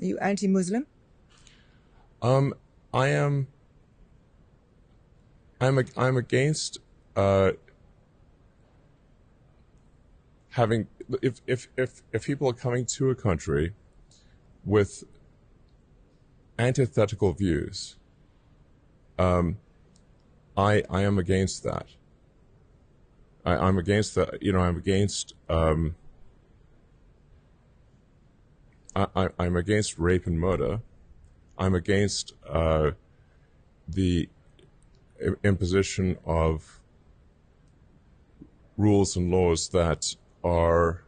Are you anti-Muslim? I am. I'm against having if people are coming to a country with antithetical views. I am against that. I'm against that. You know, I'm against. I'm against rape and murder. I'm against the imposition of rules and laws that are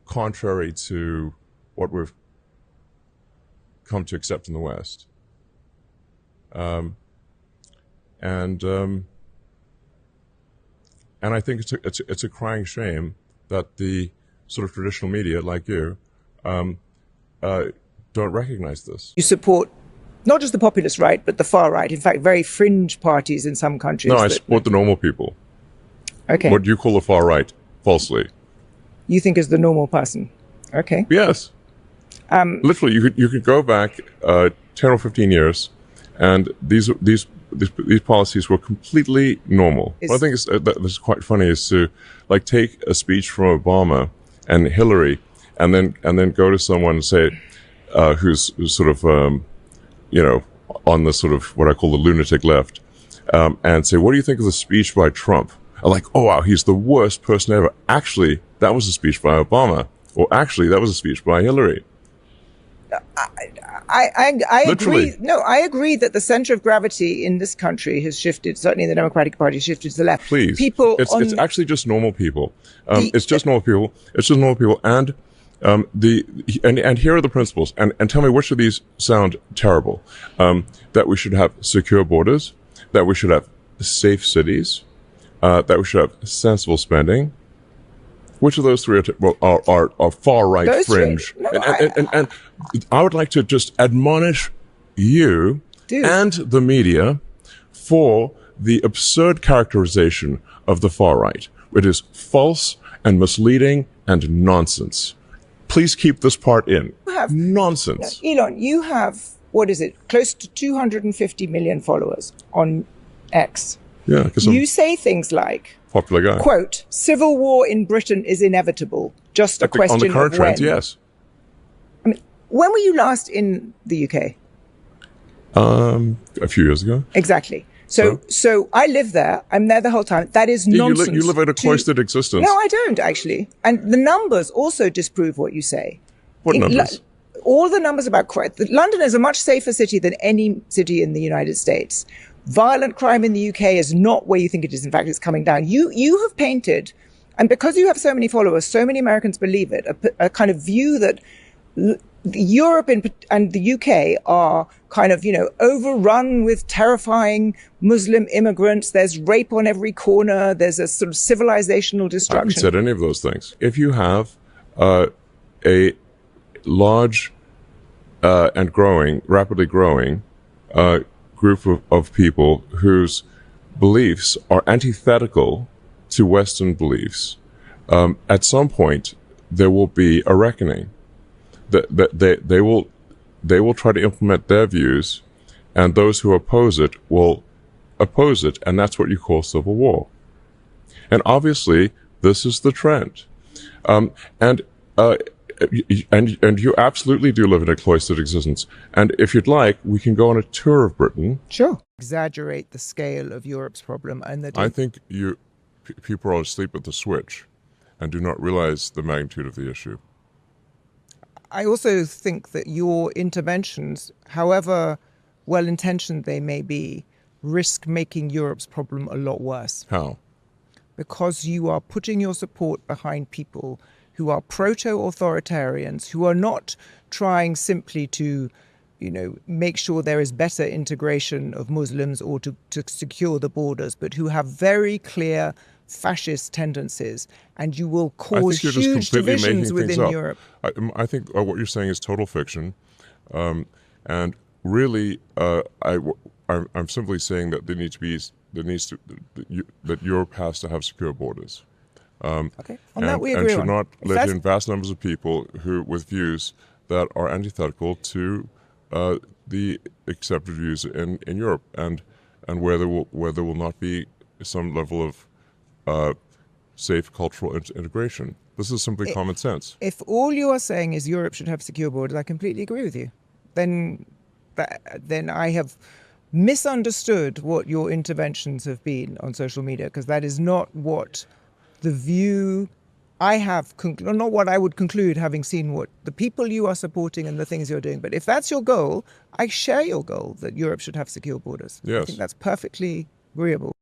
contrary to what we've come to accept in the West. And I think it's a crying shame that the sort of traditional media, like you, don't recognize this. You support not just the populist right, but the far right. In fact, very fringe parties in some countries. No, I support the normal people. Okay. What you call the far right, falsely. You think is the normal person. Okay. Yes. Literally, you could go back 10 or 15 years, and these policies were completely normal. What I think is quite funny is to like take a speech from Obama and Hillary, and then go to someone and say, who's sort of you know, on the sort of what I call the lunatic left, and say, what do you think of the speech by Trump? I'm like, oh wow, he's the worst person ever. Actually, that was a speech by Obama, or actually, that was a speech by Hillary. I agree. No, I agree that the center of gravity in this country has shifted. Certainly, the Democratic Party has shifted to the left. Please, it's actually just normal people. It's just normal people. It's just normal people, and here are the principles. And tell me which of these sound terrible. That we should have secure borders. That we should have safe cities. That we should have sensible spending. Which of those three are far right fringe? No, and I would like to just admonish you and the media for the absurd characterization of the far right. It is false and misleading and nonsense. Please keep this part in. Nonsense. No, Elon, you have, what is it, close to 250 million followers on X. Yeah, because you say things like, popular guy. Quote, civil war in Britain is inevitable. Just a question of when. On the current trend, yes. I mean, when were you last in the UK? A few years ago. Exactly. So I live there. I'm there the whole time. That is nonsense. You live in a cloistered existence. No, I don't, actually. And the numbers also disprove what you say. What numbers? All the numbers about crime. London is a much safer city than any city in the United States. Violent crime in the UK is not where you think it is. In fact, it's coming down. You have painted, and because you have so many followers, so many Americans believe it, a kind of view that Europe and the UK are kind of, overrun with terrifying Muslim immigrants. There's rape on every corner. There's a sort of civilizational destruction. I haven't said any of those things. If you have a large and rapidly growing group of people whose beliefs are antithetical to Western beliefs, at some point there will be a reckoning. They will try to implement their views, and those who oppose it will oppose it, and that's what you call civil war. And obviously, this is the trend. And you absolutely do live in a cloistered existence. And if you'd like, we can go on a tour of Britain. Sure. Exaggerate the scale of Europe's problem, and I think people are asleep at the switch and do not realize the magnitude of the issue. I also think that your interventions, however well-intentioned they may be, risk making Europe's problem a lot worse. How? Because you are putting your support behind people who are proto-authoritarians, who are not trying simply to, make sure there is better integration of Muslims or to secure the borders, but who have very clear fascist tendencies, and you will cause huge divisions within Europe. I think what you're saying is total fiction, and really, I'm simply saying that that Europe has to have secure borders. Okay, on that we agree. And should not let in vast numbers of people with views that are antithetical to the accepted views in Europe, and where there will not be some level of safe cultural integration. This is simply common sense. If all you are saying is Europe should have secure borders, I completely agree with you. Then I have misunderstood what your interventions have been on social media, because that is not what the view I have, not what I would conclude having seen what the people you are supporting and the things you're doing. But if that's your goal, I share your goal that Europe should have secure borders. Yes. I think that's perfectly agreeable.